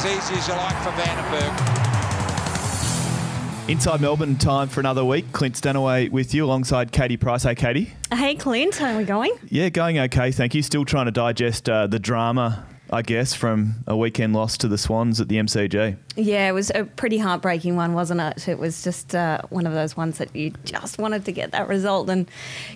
easy as you like for vandenBerg. Inside Melbourne, time for another week. Clint Stanaway with you alongside Caty Price. Hey, Caty. Hey, Clint. How are we going? Yeah, going okay, thank you. Still trying to digest the drama, I guess, from a weekend loss to the Swans at the MCG. Yeah, it was a pretty heartbreaking one, wasn't it? It was just one of those ones that you just wanted to get that result and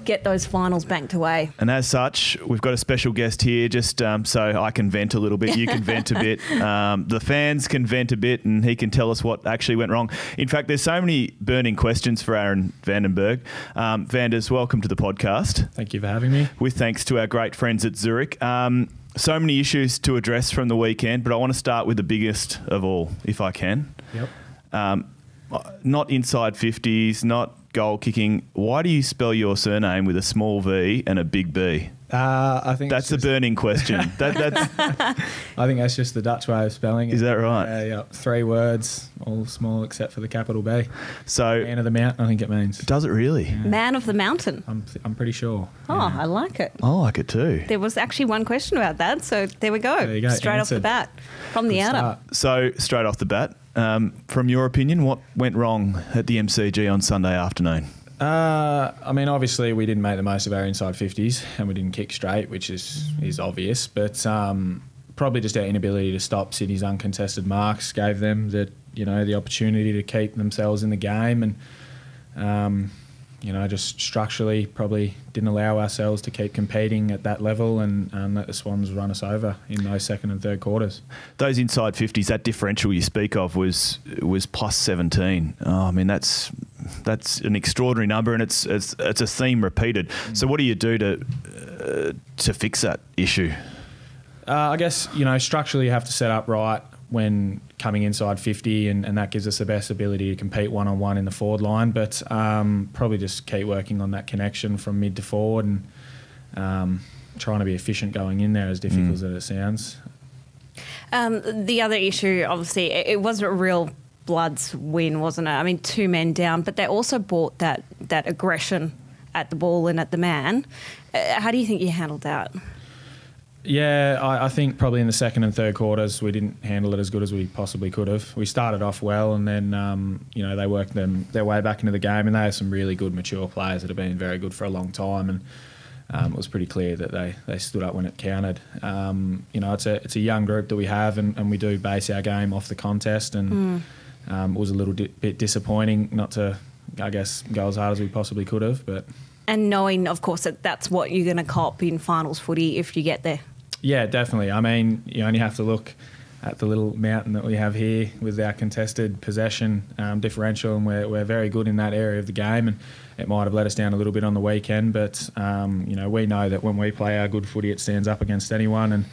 get those finals banked away. And as such, we've got a special guest here just so I can vent a little bit, you can vent a bit, the fans can vent a bit, and he can tell us what actually went wrong. In fact, there's so many burning questions for Aaron vandenBerg. Vanders, welcome to the podcast. Thank you for having me. With thanks to our great friends at Zurich. So many issues to address from the weekend, but I want to start with the biggest of all, if I can. Yep. Not inside 50s, not goal kicking. Why do you spell your surname with a small v and a big B? I think that's a burning question. That's I think that's just the Dutch way of spelling it. Is that right? Yeah. 3 words, all small except for the capital B. So Man of the Mountain, I think it means. Does it really? Yeah. Man of the Mountain. I'm pretty sure. Oh, yeah. I like it. I like it too. There was actually one question about that, so there we go. There you go. Straight Answered. off the bat, from the outer. Start. So straight off the bat, from your opinion, what went wrong at the MCG on Sunday afternoon? I mean, obviously we didn't make the most of our inside 50s and we didn't kick straight, which is obvious. But probably just our inability to stop Sydney's uncontested marks gave them the opportunity to keep themselves in the game, and just structurally probably didn't allow ourselves to keep competing at that level and let the Swans run us over in those second and third quarters. Those inside 50s, that differential you speak of was plus 17. Oh, I mean, that's an extraordinary number, and it's a theme repeated. So what do you do to fix that issue? I guess, structurally you have to set up right when coming inside 50, and that gives us the best ability to compete one-on-one in the forward line, but probably just keep working on that connection from mid to forward and trying to be efficient going in there, as difficult as it sounds. The other issue, obviously, it was a real Bloods win, wasn't it? I mean, 2 men down, but they also brought that aggression at the ball and at the man. How do you think you handled that? Yeah, I think probably in the second and third quarters we didn't handle it as good as we possibly could have. We started off well, and then they worked their way back into the game, and they have some really good mature players that have been very good for a long time, and it was pretty clear that they stood up when it counted. It's a young group that we have, and we do base our game off the contest, and it was a little bit disappointing not to, I guess, go as hard as we possibly could have. But and knowing, of course, that that's what you're going to cop in finals footy if you get there. Yeah, definitely. I mean, you only have to look at the little mountain that we have here with our contested possession differential, and we're very good in that area of the game, and it might have let us down a little bit on the weekend, but we know that when we play our good footy, it stands up against anyone, and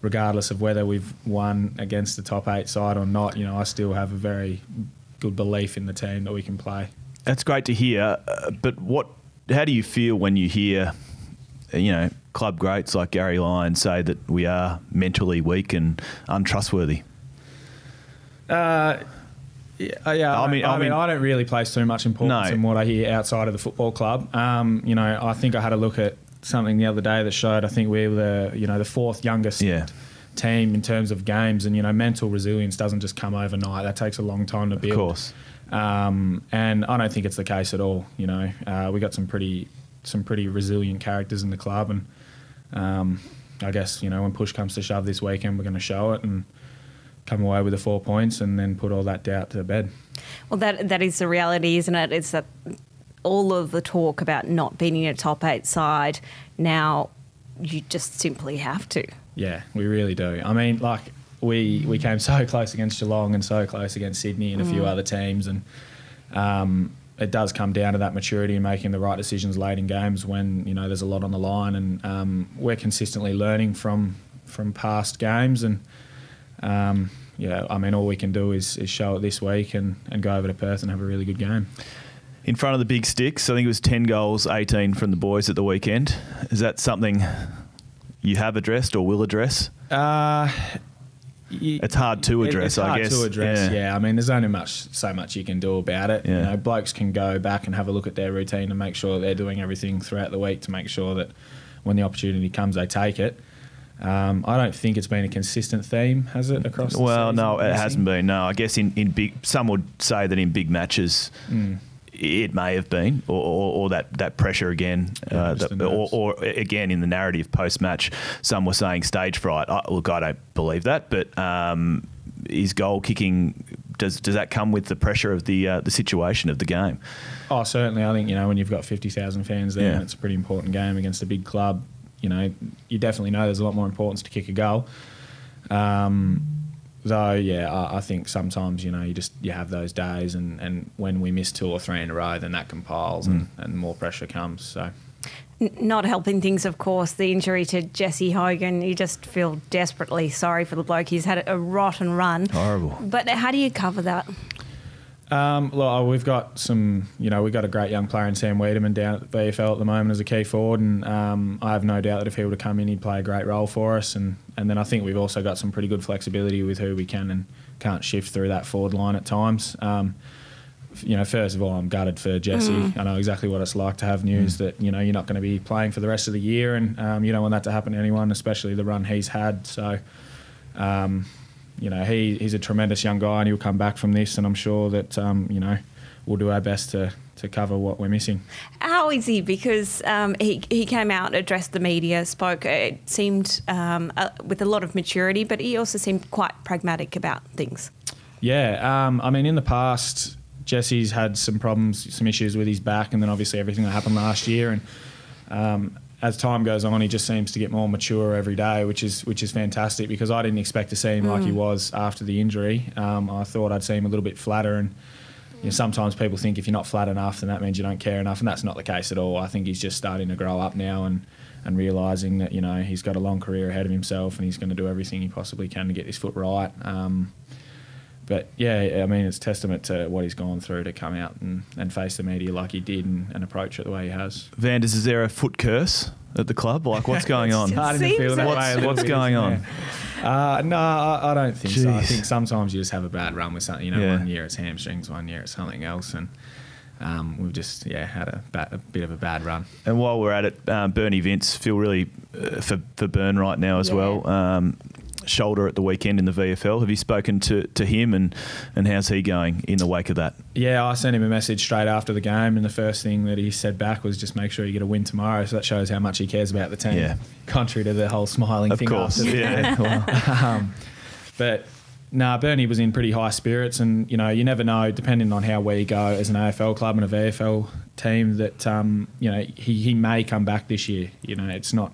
regardless of whether we've won against the top 8 side or not, I still have a very good belief in the team that we can play. That's great to hear, but how do you feel when you hear club greats like Gary Lyon say that we are mentally weak and untrustworthy? I don't really place too much importance in what I hear outside of the football club. I think I had a look at something the other day that showed I think we were the 4th youngest team in terms of games, and mental resilience doesn't just come overnight. That takes a long time to build. Of course. And I don't think it's the case at all. We got some pretty resilient characters in the club, and I guess when push comes to shove this weekend, we're going to show it and come away with the 4 points, and then put all that doubt to bed. Well, that is the reality, isn't it? It's that all of the talk about not being a top 8 side, now you just simply have to. Yeah, we really do. I mean, we came so close against Geelong and so close against Sydney and a few other teams, and it does come down to that maturity and making the right decisions late in games when there's a lot on the line, and we're consistently learning from past games, and all we can do is show it this week and go over to Perth and have a really good game. In front of the big sticks, I think it was 10 goals, 18 from the boys at the weekend. Is that something you have addressed or will address? It's hard to address, I guess. It's hard to address, yeah. I mean, there's only so much you can do about it. Yeah. Blokes can go back and have a look at their routine and make sure they're doing everything throughout the week to make sure that when the opportunity comes, they take it. I don't think it's been a consistent theme, has it, across the season? No, it hasn't been. No, I guess in big, some would say that in big matches it may have been, or that pressure again, or again in the narrative post-match, some were saying stage fright. Look, I don't believe that, but is goal kicking, does that come with the pressure of the situation of the game? Oh, certainly. I think, when you've got 50,000 fans there and it's a pretty important game against a big club, you definitely know there's a lot more importance to kick a goal. Though, I think sometimes, you have those days, and when we miss 2 or 3 in a row, then that compiles and more pressure comes. So, not helping things, of course, the injury to Jesse Hogan. You just feel desperately sorry for the bloke. He's had a rotten run. Horrible. But how do you cover that? We've got we've got a great young player in Sam Wiedemann down at the VFL at the moment as a key forward, and I have no doubt that if he were to come in, he'd play a great role for us. And then I think we've also got some pretty good flexibility with who we can and can't shift through that forward line at times. First of all, I'm gutted for Jesse. I know exactly what it's like to have news that you're not going to be playing for the rest of the year, and you don't want that to happen to anyone, especially the run he's had. So. He's a tremendous young guy, and he'll come back from this, and I'm sure that we'll do our best to cover what we're missing. How is he? Because he came out, addressed the media, spoke. It seemed with a lot of maturity, but he also seemed quite pragmatic about things. Yeah, in the past, Jesse's had some problems, some issues with his back, and then obviously everything that happened last year, and. As time goes on, he just seems to get more mature every day, which is fantastic, because I didn't expect to see him like he was after the injury. I thought I'd see him a little bit flatter, and sometimes people think if you're not flat enough, then that means you don't care enough, and that's not the case at all. I think he's just starting to grow up now and realising that he's got a long career ahead of himself, and he's going to do everything he possibly can to get his foot right. But it's testament to what he's gone through to come out and face the media like he did and approach it the way he has. Vanders, is there a foot curse at the club? Like, what's going on? What's going on? No, I don't think so. I think sometimes you just have a bad run with something. 1 year it's hamstrings, 1 year it's something else, and we've just had a bit of a bad run. And while we're at it, Bernie Vince feel really for Burn right now as well. Shoulder at the weekend in the VFL. Have you spoken to him, and how's he going in the wake of that? Yeah, I sent him a message straight after the game, and the first thing that he said back was just make sure you get a win tomorrow. So that shows how much he cares about the team. Yeah. Contrary to the whole smiling thing. Of course. But Bernie was in pretty high spirits, and you never know, depending on how we go as an AFL club and a VFL team, that he may come back this year. It's not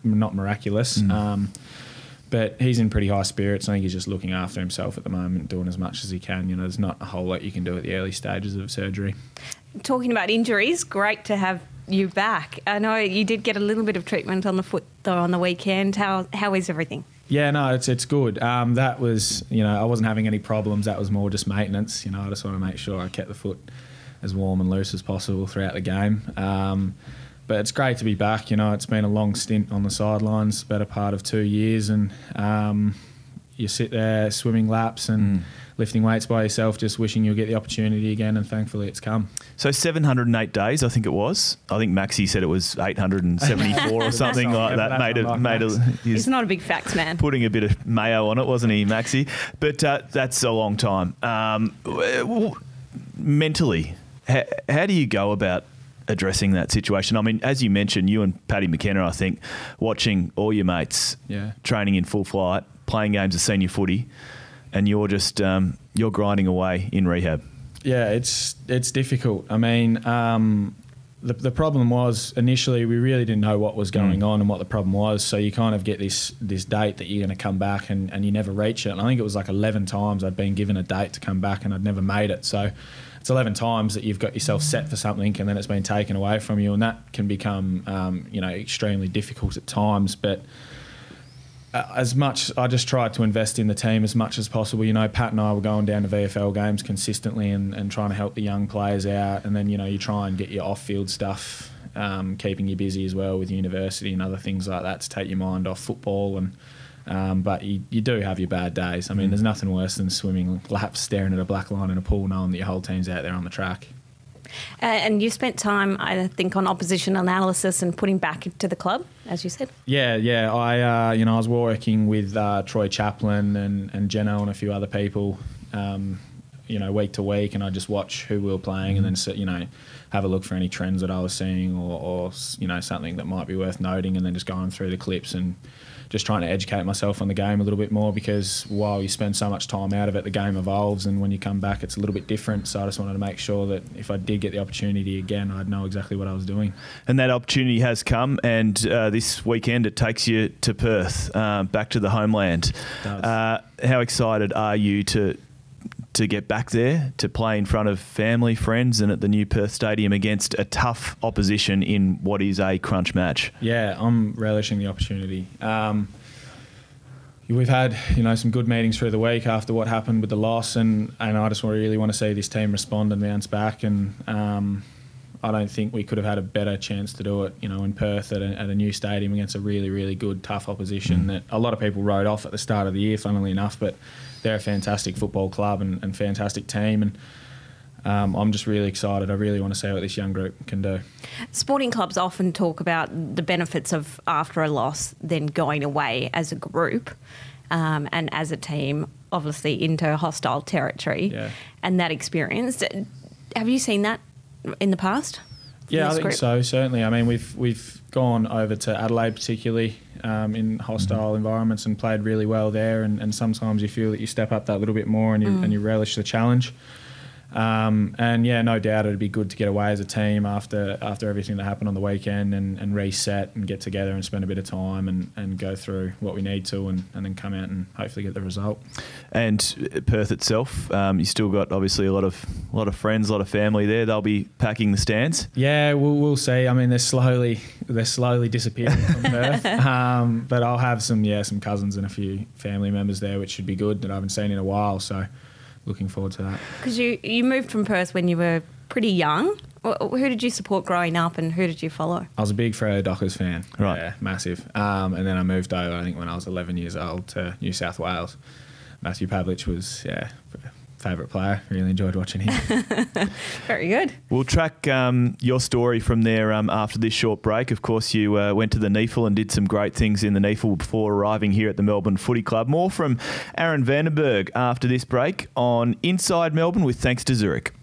miraculous. But he's in pretty high spirits. I think he's just looking after himself at the moment, doing as much as he can. There's not a whole lot you can do at the early stages of surgery. Talking about injuries, great to have you back. I know you did get a little bit of treatment on the foot though on the weekend. How is everything? Yeah, no, it's good. That was, I wasn't having any problems. That was more just maintenance. I just want to make sure I kept the foot as warm and loose as possible throughout the game. But it's great to be back. It's been a long stint on the sidelines, better part of 2 years, and you sit there swimming laps and lifting weights by yourself, just wishing you'll get the opportunity again, and thankfully it's come. So 708 days, I think it was. I think Maxi said it was 874 or something like that. He's not a big facts man. Putting a bit of mayo on it, wasn't he, Maxi? But that's a long time. Mentally, how do you go about addressing that situation? As you mentioned, you and Paddy McKenna, I think, watching all your mates training in full flight, playing games of senior footy, and you're just you're grinding away in rehab. Yeah, it's difficult. The problem was initially we really didn't know what was going on and what the problem was, so you kind of get this date that you're going to come back and you never reach it. And I think it was like 11 times I'd been given a date to come back and I'd never made it. So it's 11 times that you've got yourself set for something and then it's been taken away from you, and that can become extremely difficult at times. But as much, I just tried to invest in the team as much as possible. Pat and I were going down to VFL games consistently and trying to help the young players out, and then you try and get your off-field stuff, keeping you busy as well with university and other things like that to take your mind off football. And but you do have your bad days. There's nothing worse than swimming laps, staring at a black line in a pool, knowing that your whole team's out there on the track. And you spent time, I think, on opposition analysis and putting back into the club, as you said. Yeah. I was working with Troy Chaplin and Jeno and a few other people, week to week, and I just watch who we were playing and then, have a look for any trends that I was seeing or something that might be worth noting, and then just going through the clips and just trying to educate myself on the game a little bit more, because while you spend so much time out of it, the game evolves, and when you come back it's a little bit different. So I just wanted to make sure that if I did get the opportunity again, I'd know exactly what I was doing. And that opportunity has come, and this weekend it takes you to Perth, back to the homeland. How excited are you to get back there, to play in front of family, friends, and at the new Perth Stadium against a tough opposition in what is a crunch match? Yeah, I'm relishing the opportunity. We've had, some good meetings through the week after what happened with the loss, and I just really want to see this team respond and bounce back. And I don't think we could have had a better chance to do it, in Perth at a new stadium against a really, really good, tough opposition that a lot of people wrote off at the start of the year, funnily enough, but they're a fantastic football club and fantastic team, and I'm just really excited. I really want to see what this young group can do. Sporting clubs often talk about the benefits of, after a loss, then going away as a group and as a team, obviously into hostile territory, and that experience. Have you seen that in the past? Yeah, I think so, certainly. I mean, we've gone over to Adelaide particularly in hostile environments and played really well there, and sometimes you feel that you step up that little bit more and you relish the challenge. No doubt it'd be good to get away as a team after everything that happened on the weekend and reset and get together and spend a bit of time and go through what we need to and then come out and hopefully get the result. And Perth itself, you still got obviously a lot of friends, a lot of family there. They'll be packing the stands. Yeah, we'll see. I mean, they're slowly disappearing from Perth, but I'll have some cousins and a few family members there, which should be good, that I haven't seen in a while. So looking forward to that. Because you moved from Perth when you were pretty young. Who did you support growing up and who did you follow? I was a big Freo Dockers fan. Right. Yeah, massive. And then I moved over, I think, when I was 11 years old to New South Wales. Matthew Pavlich was, favourite player. Really enjoyed watching him. Very good. We'll track your story from there after this short break. Of course, you went to the NEAFL and did some great things in the NEAFL before arriving here at the Melbourne Footy Club. More from Aaron vandenBerg after this break on Inside Melbourne with Thanks to Zurich.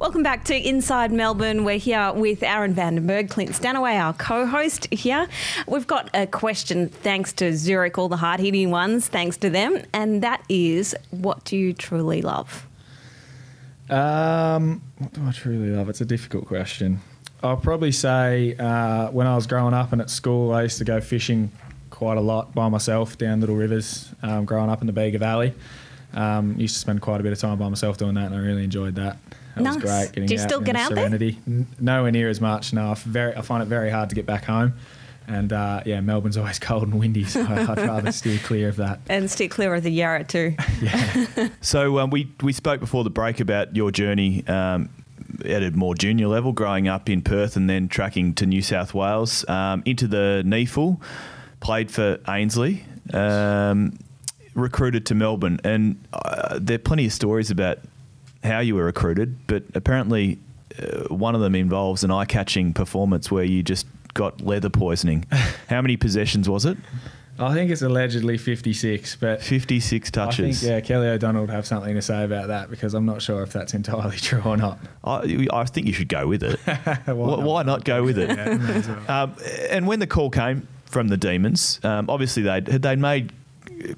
Welcome back to Inside Melbourne. We're here with Aaron vandenBerg, Clint Stanaway, our co-host here. We've got a question thanks to Zurich, all the hard-hitting ones, thanks to them, and that is, what do you truly love? What do I truly love? It's a difficult question. I'll probably say when I was growing up and at school, I used to go fishing quite a lot by myself down little rivers, growing up in the Bega Valley. Used to spend quite a bit of time by myself doing that, and I really enjoyed that. That was great. Do you still get out serenity there? Nowhere near as much. No, I find it very hard to get back home. And Melbourne's always cold and windy, so I'd rather steer clear of that. And steer clear of the Yarra too. Yeah. So we spoke before the break about your journey at a more junior level, growing up in Perth and then tracking to New South Wales, into the NEAFL, played for Ainslie, recruited to Melbourne. And there are plenty of stories about how you were recruited, but apparently one of them involves an eye-catching performance where you just got leather poisoning. How many possessions was it? I think it's allegedly 56, but 56 touches. I think Kelly O'Donnell would have something to say about that because I'm not sure if that's entirely true or not. I think you should go with it. Why not go with it? And when the call came from the Demons, obviously they'd made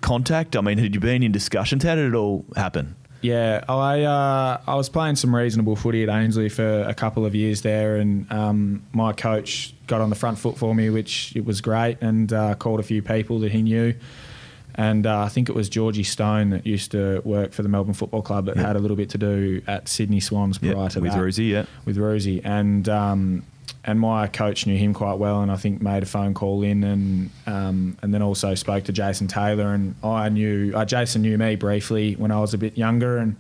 contact. I mean, had you been in discussions? How did it all happen? Yeah, I was playing some reasonable footy at Ainsley for a couple of years there, and my coach got on the front foot for me, which it was great, and called a few people that he knew. And I think it was Georgie Stone that used to work for the Melbourne Football Club that had a little bit to do at Sydney Swans prior to that. With Rosie, With Rosie. And my coach knew him quite well, and I think made a phone call in, and then also spoke to Jason Taylor. And Jason knew me briefly when I was a bit younger, and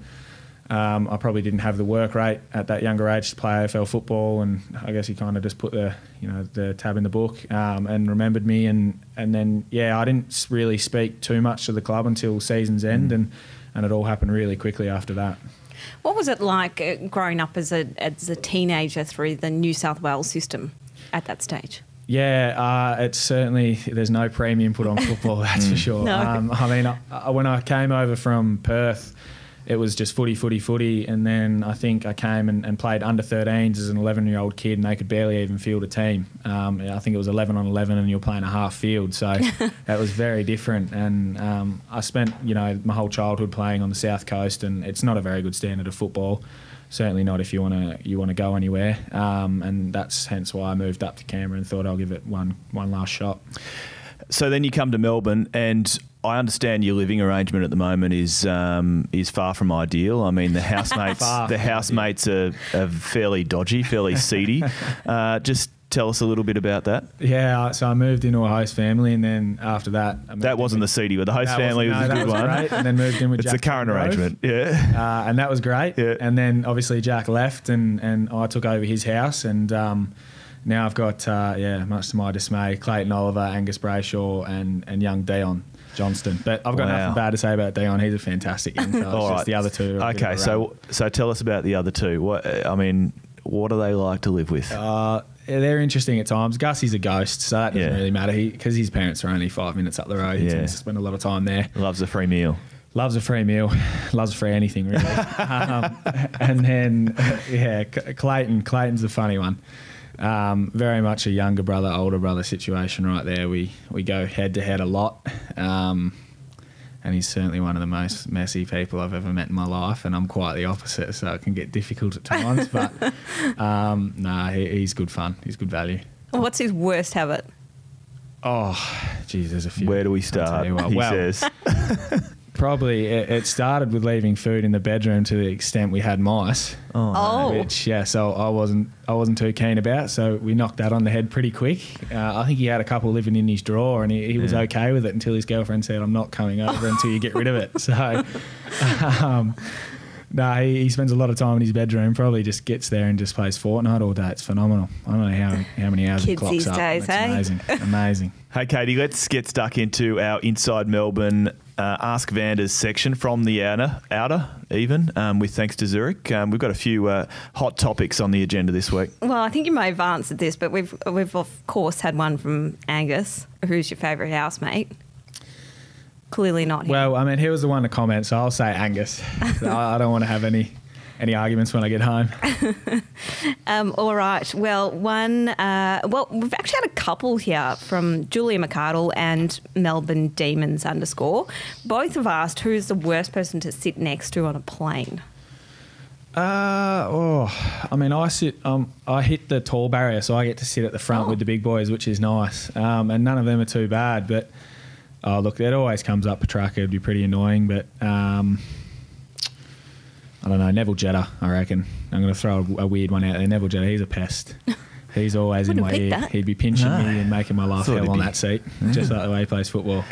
I probably didn't have the work rate at that younger age to play AFL football, and I guess he kind of just put the tab in the book and remembered me, and then I didn't really speak too much to the club until season's end, and it all happened really quickly after that. What was it like growing up as a teenager through the New South Wales system at that stage? Yeah, it's certainly, there's no premium put on football, that's for sure. No. I mean, when I came over from Perth, it was just footy, and then I think I came and played under 13s as an 11-year-old kid, and they could barely even field a team. I think it was 11 on 11 and you're playing a half field, so that was very different. And I spent my whole childhood playing on the South Coast, and it's not a very good standard of football. Certainly not if you want to go anywhere, and that's hence why I moved up to Canberra and thought I'll give it one last shot. So then you come to Melbourne, and I understand your living arrangement at the moment is far from ideal. I mean, the housemates are fairly dodgy, fairly seedy. Just tell us a little bit about that. Yeah, so I moved into a host family, and then after that... That wasn't the seedy, but the host family was a good one. Great, and then moved in with Jack. It's the current arrangement, yeah. And that was great. Yeah. And then obviously Jack left, and I took over his house, and now I've got, much to my dismay, Clayton Oliver, Angus Brayshaw, and young Dion Johnston. But I've got nothing bad to say about Dion. He's a fantastic young fellow. All right. The other two are okay, so tell us about the other two. What do they like to live with? They're interesting at times. Gussie's a ghost, so that doesn't really matter. Because his parents are only 5 minutes up the road. He tends to spend a lot of time there. Loves a free meal. Loves a free meal. Loves a free anything, really. And then, Clayton's the funny one. Very much a younger brother, older brother situation right there. We go head to head a lot, and he's certainly one of the most messy people I've ever met in my life, and I'm quite the opposite, so it can get difficult at times. But he's good fun. He's good value. What's his worst habit? Oh, geez, there's a few. Where do we start? He says. Probably it started with leaving food in the bedroom to the extent we had mice. Oh. Which, so I wasn't too keen about. So we knocked that on the head pretty quick. I think he had a couple living in his drawer, and he was okay with it until his girlfriend said, "I'm not coming over until you get rid of it." So, he spends a lot of time in his bedroom. Probably just gets there and just plays Fortnite all day. It's phenomenal. I don't know how many hours Kids the clock's these up. days, It's amazing. Hey, Caty, let's get stuck into our Inside Melbourne Ask Vanders section from the outer even, with thanks to Zurich. We've got a few hot topics on the agenda this week. Well, I think you may have answered this, but we've of course had one from Angus. Who's your favourite housemate? Clearly not him. Well, I mean, he was the one to comment, so I'll say Angus. I don't want to have any arguments when I get home. All right. Well, we've actually had a couple here from Julia McArdle and Melbourne Demons _. Both have asked who's the worst person to sit next to on a plane. I mean, I hit the tall barrier, so I get to sit at the front with the big boys, which is nice. And none of them are too bad, but look, that always comes up. Petrarca would be pretty annoying, but I don't know, Neville Jetta, I reckon. I'm going to throw a weird one out there. Neville Jetta, he's a pest. He's always in my ear. That. He'd be pinching me and making my life hell on that seat, just like the way he plays football.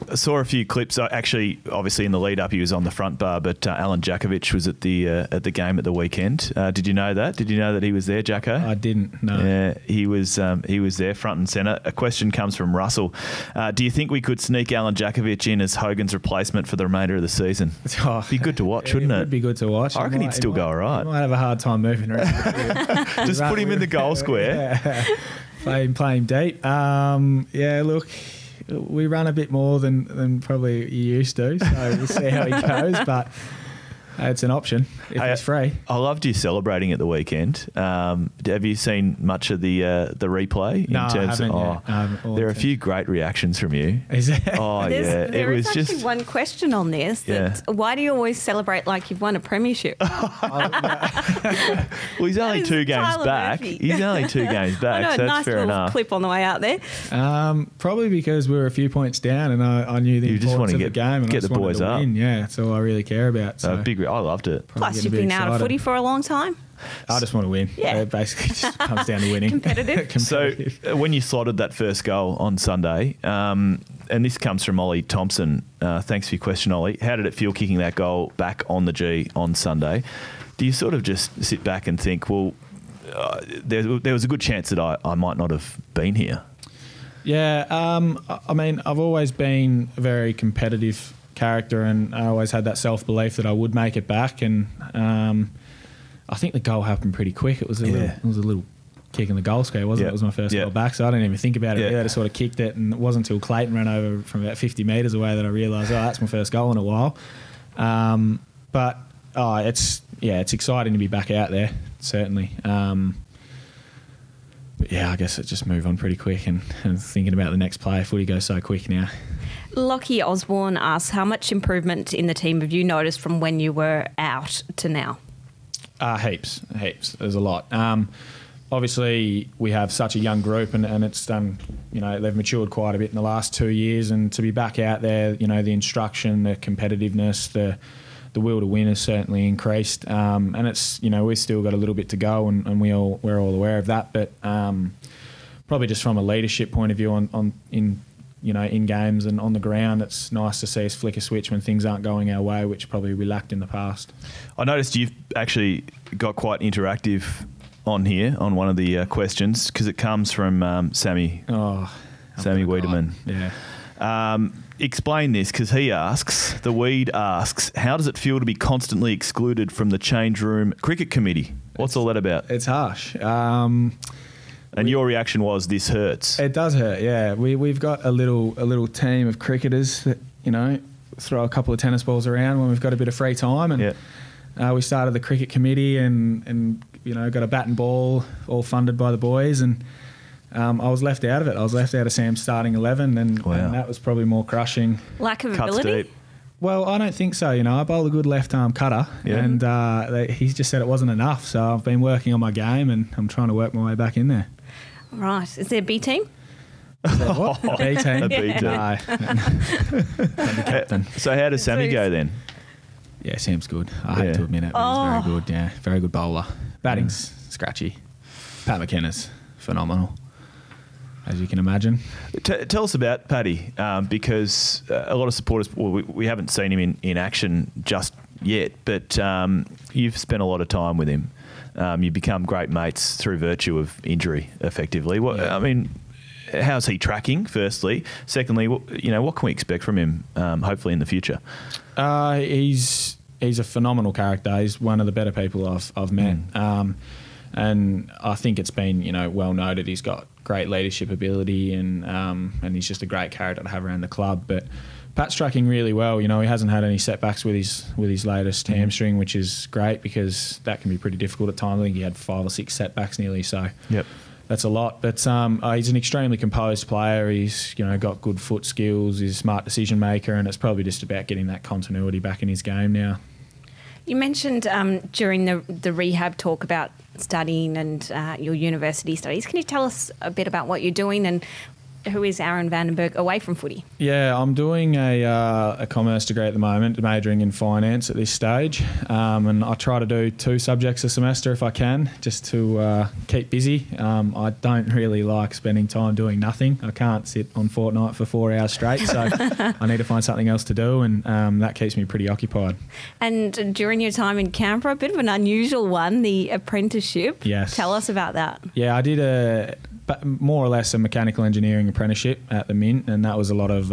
I saw a few clips. Actually, obviously in the lead up, he was on the front bar, but Alan Jakovic was at the game at the weekend. Did you know that? Did you know that he was there, Jacko? I didn't. No. Yeah, he was there front and centre. A question comes from Russell. Do you think we could sneak Alan Jakovic in as Hogan's replacement for the remainder of the season? Be good to watch, wouldn't it? It would be good to watch. I reckon he'd still go all right. He might have a hard time moving around. Just put him in the goal square. Yeah. Play him deep. Look. we run a bit more than probably you used to, so we'll see how he goes. But it's an option if it's free. I loved you celebrating at the weekend. Have you seen much of the replay? No, I haven't yet. There are a few great reactions from you. Is there? Oh, There is actually one question on this. Why do you always celebrate like you've won a premiership? Well, he's only 2 games back. He's only 2 games back, I know, so that's nice fair little enough. clip on the way out there. Probably because we were a few points down, and I knew the importance of the game, and get I just the boys wanted to up. win. Yeah, that's all I really care about. So I loved it. Plus, you've been out of footy for a long time. I just want to win. Yeah. It basically just comes down to winning. Competitive. So when you slotted that first goal on Sunday, and this comes from Ollie Thompson, thanks for your question, Ollie. How did it feel kicking that goal back on the G on Sunday? Do you sort of just sit back and think, well, there was a good chance that I might not have been here? Yeah, I mean, I've always been a very competitive character, and I always had that self-belief that I would make it back, and I think the goal happened pretty quick. It was a little kick in the goal square, wasn't it? It was my first goal back, so I didn't even think about it. I just sort of kicked it, and it wasn't until Clayton ran over from about 50 metres away that I realised, that's my first goal in a while. But it's exciting to be back out there, certainly. But yeah, I guess it just moved on pretty quick, and thinking about the next play, footy goes so quick now. Lockie Osborne asks, how much improvement in the team have you noticed from when you were out to now? Heaps. There's a lot. Obviously, we have such a young group, and it's done. They've matured quite a bit in the last 2 years, and to be back out there, the instruction, the competitiveness, the will to win has certainly increased. And it's we've still got a little bit to go, and we're all aware of that. But probably just from a leadership point of view, in games and on the ground, it's nice to see us flick a switch when things aren't going our way, which probably we lacked in the past. I noticed you've actually got quite interactive on here on one of the questions, because it comes from Sammy Wiedemann. Yeah. Explain this, because the Weed asks, how does it feel to be constantly excluded from the change room cricket committee? What's all that about? It's harsh. And your reaction was, this hurts. It does hurt, yeah. We've got a little team of cricketers that, throw a couple of tennis balls around when we've got a bit of free time. And we started the cricket committee and got a bat and ball, all funded by the boys. And I was left out of it. I was left out of Sam's starting 11, and that was probably more crushing. Lack of Cuts ability? deep. Well, I don't think so. I bowl a good left-arm cutter, and he's just said it wasn't enough. So I've been working on my game, and I'm trying to work my way back in there. Right. Is there a B team? What? A B team? A B team. No. I'm the captain. So how does Sammy go then? Yeah, Sam's good. I hate to admit it, but he's very good. Yeah, very good bowler. Batting's scratchy. Pat McKenna's phenomenal, as you can imagine. Tell us about Paddy, because a lot of supporters, we haven't seen him in action just yet, but you've spent a lot of time with him. You become great mates through virtue of injury, effectively. I mean, how's he tracking, firstly? Secondly, what can we expect from him, hopefully, in the future? He's a phenomenal character. He's one of the better people I've met. And I think it's been, well noted. He's got great leadership ability, and he's just a great character to have around the club. But Pat's tracking really well. He hasn't had any setbacks with his latest hamstring, which is great, because that can be pretty difficult at times. I think he had 5 or 6 setbacks nearly, so that's a lot. But he's an extremely composed player. He's got good foot skills. He's a smart decision maker, and it's probably just about getting that continuity back in his game now. You mentioned during the rehab talk about studying and your university studies. Can you tell us a bit about what you're doing, and who is Aaron vandenBerg away from footy? Yeah, I'm doing a commerce degree at the moment, majoring in finance at this stage, and I try to do 2 subjects a semester if I can, just to keep busy. I don't really like spending time doing nothing. I can't sit on Fortnite for 4 hours straight, so I need to find something else to do, and that keeps me pretty occupied. And during your time in Canberra, a bit of an unusual one, the Apprenticeship. Yes. Tell us about that. Yeah, I did more or less a mechanical engineering apprenticeship at the Mint, and that was a lot of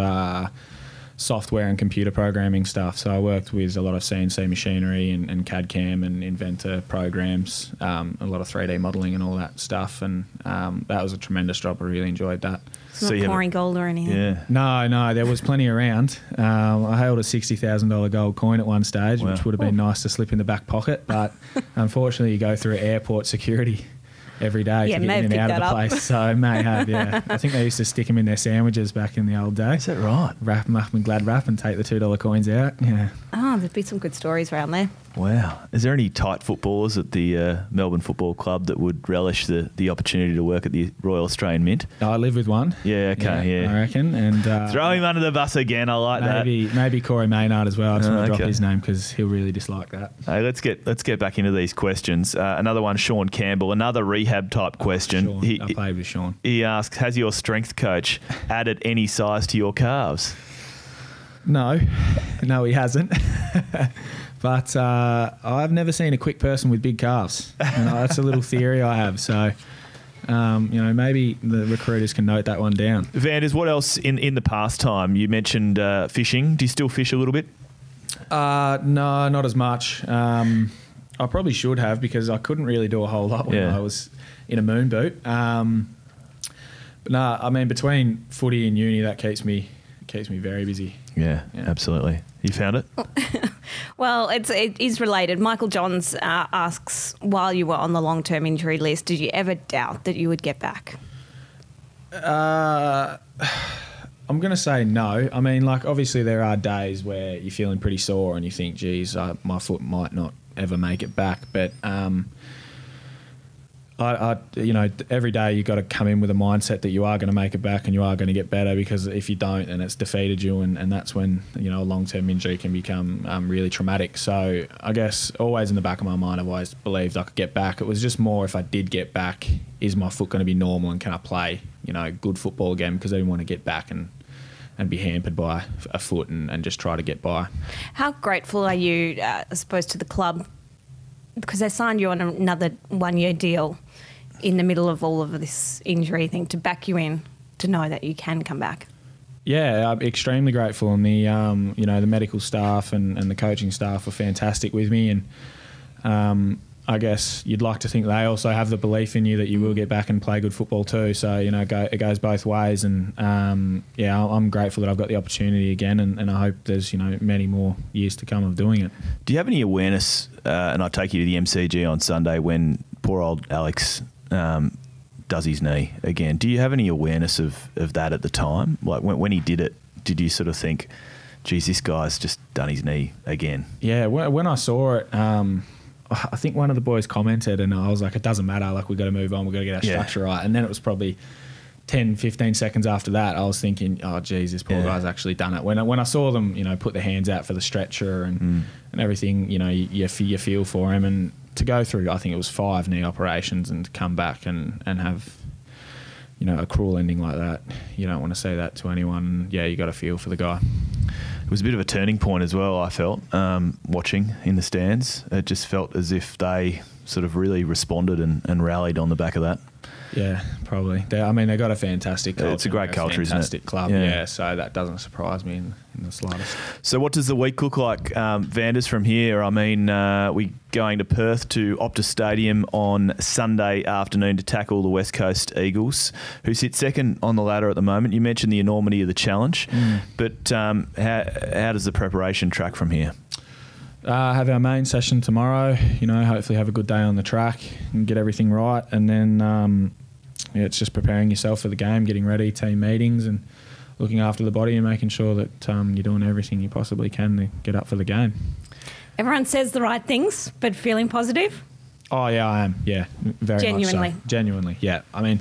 software and computer programming stuff. So I worked with a lot of CNC machinery and CAD CAM and Inventor programs, a lot of 3D modelling and all that stuff. And that was a tremendous job. I really enjoyed that. It's not pouring gold or anything. Yeah. No, there was plenty around. I held a $60,000 gold coin at one stage, which would have been nice to slip in the back pocket. But unfortunately, you go through airport security every day to get in and out of the place. So I may have, I think they used to stick them in their sandwiches back in the old days. Is that right? Wrap them up in glad wrap and take the $2 coins out. Yeah. Oh, there'd be some good stories around there. Wow. Is there any tight footballers at the Melbourne Football Club that would relish the opportunity to work at the Royal Australian Mint? I live with one. Yeah, okay, yeah. I reckon. And throw him under the bus again. I like that. Maybe Corey Maynard as well. I just want to drop his name because he'll really dislike that. Hey, let's get back into these questions. Another one, Sean Campbell, another rehab type question. I played with Sean. He asks, has your strength coach added any size to your calves? No, he hasn't. But I've never seen a quick person with big calves. That's a little theory I have. So, maybe the recruiters can note that one down. Vanders, what else in the pastime? You mentioned fishing. Do you still fish a little bit? No, not as much. I probably should have because I couldn't really do a whole lot when I was in a moon boot. But no, I mean, between footy and uni, that keeps me very busy. Yeah, absolutely. You found it? Well, it is related. Michael Johns asks, while you were on the long-term injury list, did you ever doubt that you would get back? I'm going to say no. I mean, obviously there are days where you're feeling pretty sore and you think, geez, my foot might not ever make it back. But every day you've got to come in with a mindset that you are going to make it back and you are going to get better, because if you don't, then it's defeated you, and that's when a long-term injury can become really traumatic. So I guess always in the back of my mind I've always believed I could get back. It was just more, if I did get back, is my foot going to be normal and can I play good football again, because I didn't want to get back and be hampered by a foot and just try to get by. How grateful are you, I suppose, to the club, because they signed you on another one-year deal in the middle of all of this injury thing, to back you in, to know that you can come back? Yeah, I'm extremely grateful, and the medical staff and the coaching staff were fantastic with me, and I guess you'd like to think they also have the belief in you that you will get back and play good football too. So it goes both ways, and I'm grateful that I've got the opportunity again, and I hope there's many more years to come of doing it. Do you have any awareness? And I take you to the MCG on Sunday when poor old Alex does his knee again. Do you have any awareness of that at the time? Like when he did it, did you sort of think, geez, this guy's just done his knee again? Yeah, when I saw it, I think one of the boys commented, and I was like, it doesn't matter, we've got to move on, we've got to get our structure right. And then it was probably 10, 15 seconds after that, I was thinking, oh, geez, this poor guy's actually done it. When I saw them, put their hands out for the stretcher and everything, you feel for him. And to go through, I think it was 5 knee operations, and to come back and have, a cruel ending like that, you don't want to say that to anyone. Yeah, you got to feel for the guy. It was a bit of a turning point as well, I felt, watching in the stands. It just felt as if they sort of really responded and rallied on the back of that. Yeah, probably. They got a fantastic culture. It's a great culture, isn't it? Fantastic club, yeah. So that doesn't surprise me in the slightest. So what does the week look like, Vanders, from here? I mean, we going to Perth to Optus Stadium on Sunday afternoon to tackle the West Coast Eagles, who sit second on the ladder at the moment. You mentioned the enormity of the challenge, but how does the preparation track from here? Have our main session tomorrow, hopefully have a good day on the track and get everything right. And then it's just preparing yourself for the game, getting ready, team meetings, and looking after the body and making sure that you're doing everything you possibly can to get up for the game. Everyone says the right things, but feeling positive? Oh, yeah, I am. Yeah, very Genuinely. much so. Genuinely, yeah. I mean,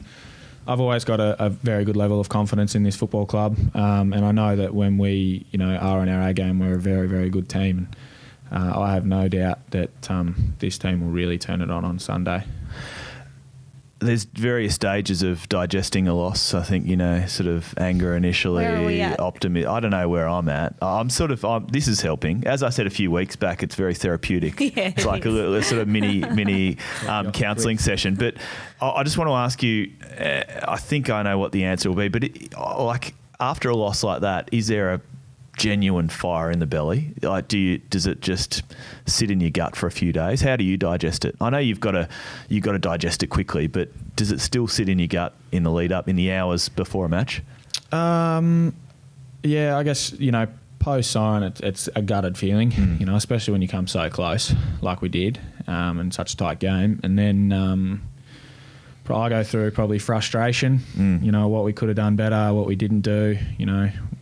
I've always got a very good level of confidence in this football club, and I know that when we are in our A game, we're a very, very good team. I have no doubt that this team will really turn it on Sunday. There's various stages of digesting a loss. I think, sort of anger initially, where are we at? Optimism. I don't know where I'm at. This is helping. As I said a few weeks back, it's very therapeutic. Yeah, it's like a sort of mini counselling session. But I just want to ask you, I think I know what the answer will be, but after a loss like that, is there genuine fire in the belly? Like, does it just sit in your gut for a few days? How do you digest it? I know you've got to digest it quickly, but does it still sit in your gut in the lead up, in the hours before a match? Yeah, I guess, post-sign, it's a gutted feeling, especially when you come so close, like we did, in such a tight game. And then I go through probably frustration, what we could have done better, what we didn't do,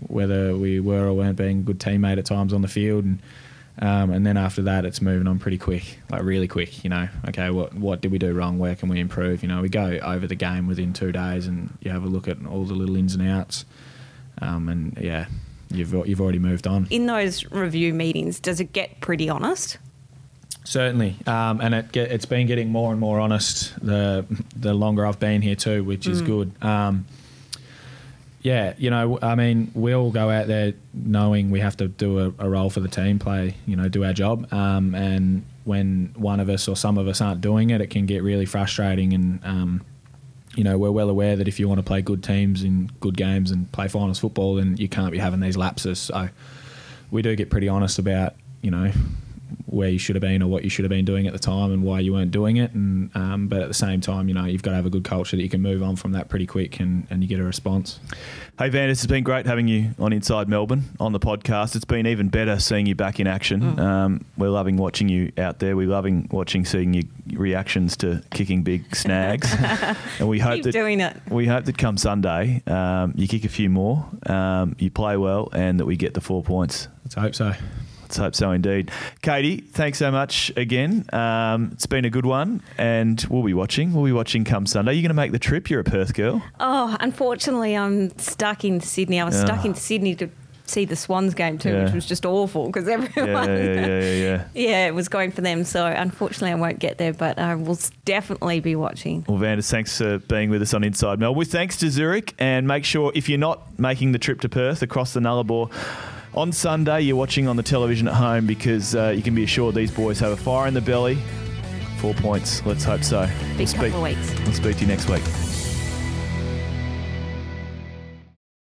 whether we were or weren't being a good teammate at times on the field. And then after that, it's moving on pretty quick, like really quick, okay, what did we do wrong? Where can we improve? We go over the game within 2 days and you have a look at all the little ins and outs. And yeah, you've already moved on. In those review meetings, does it get pretty honest? Certainly, and it's been getting more and more honest the longer I've been here too, which is good. Yeah, we'll go out there knowing we have to do a role for the team, do our job. And when one of us or some of us aren't doing it, it can get really frustrating. And, we're well aware that if you want to play good teams in good games and play finals football, then you can't be having these lapses. So we do get pretty honest about, where you should have been or what you should have been doing at the time and why you weren't doing it. And but at the same time, you've got to have a good culture that you can move on from that pretty quick and you get a response. Hey, Van, it's been great having you on Inside Melbourne on the podcast. It's been even better seeing you back in action. We're loving watching you out there. We're loving seeing your reactions to kicking big snags. And we hope doing it. We hope that come Sunday, you kick a few more, you play well, and that we get the 4 points. Let's hope so. Let's hope so indeed. Caty, thanks so much again. It's been a good one, and we'll be watching. We'll be watching come Sunday. You're going to make the trip? You're a Perth girl. Oh, unfortunately, I'm stuck in Sydney. I was stuck in Sydney to see the Swans game too, which was just awful because everyone it was going for them. So unfortunately I won't get there, but I will definitely be watching. Well, Vanders, thanks for being with us on Inside Mel. With thanks to Zurich, and make sure if you're not making the trip to Perth across the Nullarbor on Sunday, you're watching on the television at home, because you can be assured these boys have a fire in the belly. 4 points. Let's hope so. Big couple of weeks. We'll speak to you next week.